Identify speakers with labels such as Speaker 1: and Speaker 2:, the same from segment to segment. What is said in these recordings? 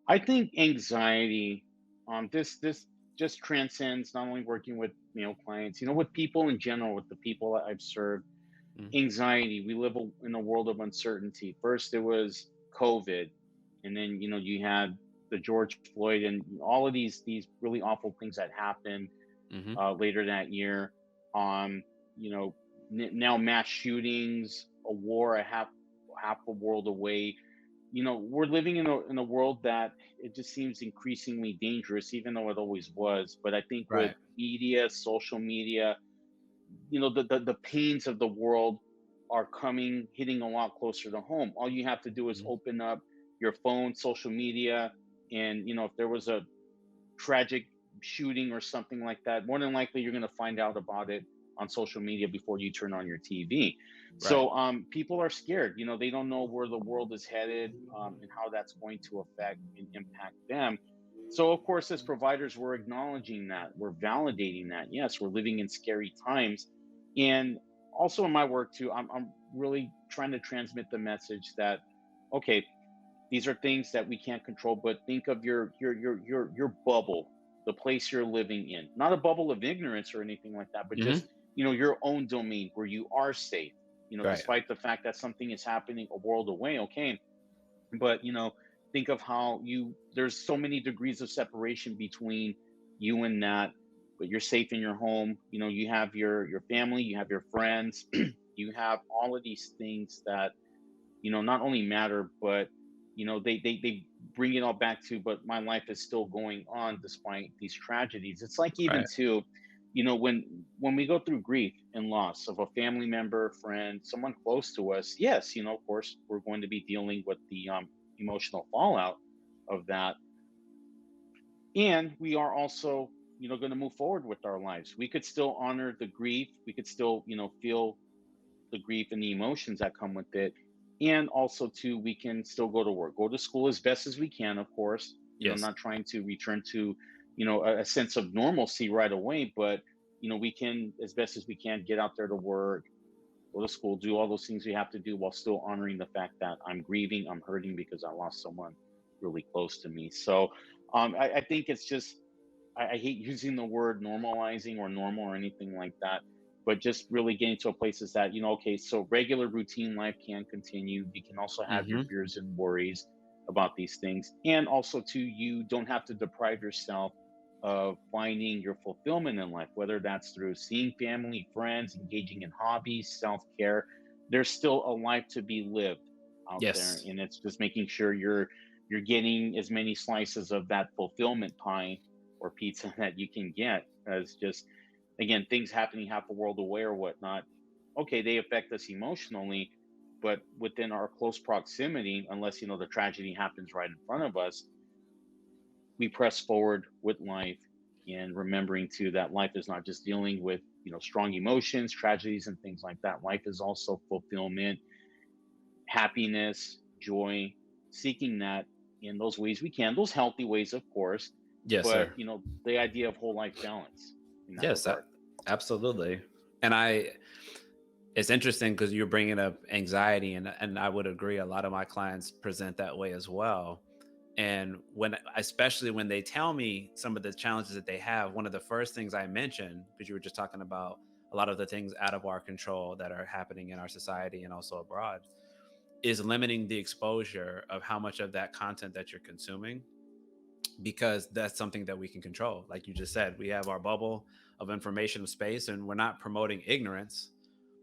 Speaker 1: I think anxiety, this just transcends not only working with clients, with people in general, with the people that I've served.
Speaker 2: Mm.
Speaker 1: Anxiety. We live in a world of uncertainty. First, it was COVID, and then you had the George Floyd and all of these really awful things that happened
Speaker 2: Hmm.
Speaker 1: later that year. Um, you know, now mass shootings, a war, a half a world away. We're living in a world that it just seems increasingly dangerous, even though it always was. But I think with
Speaker 2: Right.
Speaker 1: media, social media, the pains of the world are hitting a lot closer to home. All you have to do is
Speaker 2: Mhm.
Speaker 1: open up your phone, social media, and if there was a tragic shooting or something like that, more than likely you're going to find out about it on social media before you turn on your TV.
Speaker 2: Right.
Speaker 1: So people are scared. They don't know where the world is headed, and how that's going to affect and impact them. So of course, as providers, we're acknowledging that, we're validating that. Yes, we're living in scary times, and also in my work too, I'm really trying to transmit the message that okay, these are things that we can't control, but think of your bubble, the place you're living in. Not a bubble of ignorance or anything like that, but
Speaker 2: Hmm.
Speaker 1: just, your own domain where you are safe.
Speaker 2: Right.
Speaker 1: Despite the fact that something is happening a world away, okay. But, think of how there's so many degrees of separation between you and that, but you're safe in your home. You have your family, you have your friends, you have all of these things that not only matter, but they bring it all back to, but my life is still going on despite these tragedies. It's like even
Speaker 2: Right.
Speaker 1: too, when we go through grief and loss of a family member, friend, someone close to us, yes, of course we're going to be dealing with the emotional fallout of that, and we are also going to move forward with our lives. We could still honor the grief, we could still feel the grief and the emotions that come with it. And also, too, we can still go to work, go to school as best as we can, of course,
Speaker 2: Yes.
Speaker 1: not trying to return to, a sense of normalcy right away, but, we can, as best as we can, get out there to work, go to school, do all those things we have to do while still honoring the fact that I'm grieving, I'm hurting because I lost someone really close to me. So I think it's just, I hate using the word normalizing or normal or anything like that, but just really getting to a place is that, okay, so regular routine life can continue. You can also have your
Speaker 2: Hmm.
Speaker 1: fears and worries about these things. And also, too, you don't have to deprive yourself of finding your fulfillment in life, whether that's through seeing family, friends, engaging in hobbies, self care. There's still a life to be lived out there.
Speaker 2: Yes.
Speaker 1: And it's just making sure you're getting as many slices of that fulfillment pie or pizza that you can get, as just again things happening half a world away or whatnot. Okay, they affect us emotionally, but within our close proximity, unless the tragedy happens right in front of us, we press forward with life, and remembering too that life is not just dealing with strong emotions, tragedies, and things like that. Life is also fulfillment, happiness, joy, seeking that in those ways we can, those healthy ways, of course,
Speaker 2: Yes,
Speaker 1: but
Speaker 2: sir.
Speaker 1: the idea of whole life balance in that
Speaker 2: Yes,
Speaker 1: regard.
Speaker 2: absolutely. And it's interesting because you're bringing up anxiety, and I would agree. A lot of my clients present that way as well. And especially when they tell me some of the challenges that they have, one of the first things I mention, because you were just talking about a lot of the things out of our control that are happening in our society and also abroad, is limiting the exposure of how much of that content that you're consuming, because that's something that we can control. Like you just said, we have our bubble of information space, and we're not promoting ignorance,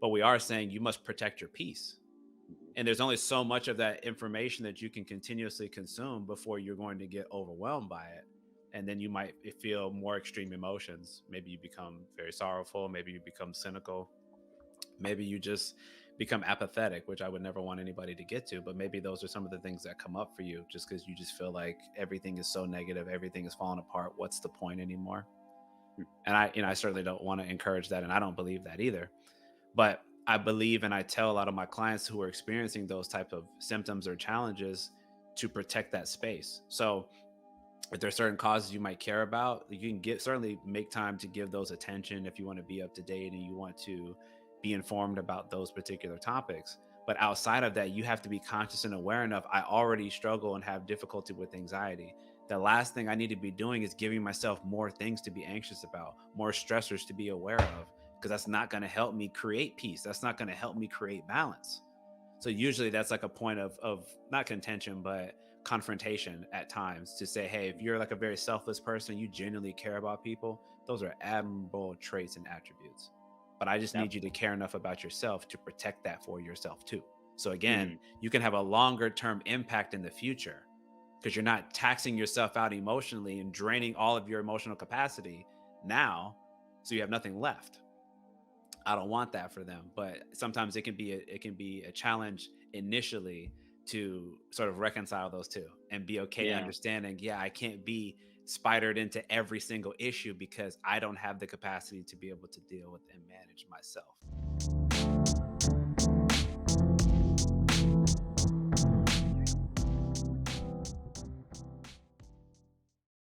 Speaker 2: but we are saying you must protect your peace.
Speaker 1: Mhm.
Speaker 2: And there's only so much of that information that you can continuously consume before you're going to get overwhelmed by it. And then you might feel more extreme emotions. Maybe you become very sorrowful. Maybe you become cynical. Maybe you just become apathetic, which I would never want anybody to get to. But maybe those are some of the things that come up for you just because you just feel like everything is so negative, everything is falling apart. What's the point anymore? And I certainly don't want to encourage that. And I don't believe that either. But I believe, and I tell a lot of my clients who are experiencing those type of symptoms or challenges, to protect that space. So if there's certain causes you might care about, you can get certainly make time to give those attention if you want to be up to date and you want to be informed about those particular topics. But outside of that, you have to be conscious and aware enough. I already struggle and have difficulty with anxiety. The last thing I need to be doing is giving myself more things to be anxious about, more stressors to be aware of, because that's not going to help me create peace. That's not going to help me create balance. So usually that's like a point of not contention, but confrontation at times, to say, hey, if you're like a very selfless person, you genuinely care about people, those are admirable traits and attributes. But I just
Speaker 1: Yep.
Speaker 2: need you to care enough about yourself to protect that for yourself too. So again,
Speaker 1: Mm,
Speaker 2: you can have a longer term impact in the future because you're not taxing yourself out emotionally and draining all of your emotional capacity now, so you have nothing left. I don't want that for them, but sometimes it can be a challenge initially to sort of reconcile those two and be okay
Speaker 1: yeah.
Speaker 2: understanding, yeah, I can't be spidered into every single issue because I don't have the capacity to be able to deal with and manage myself.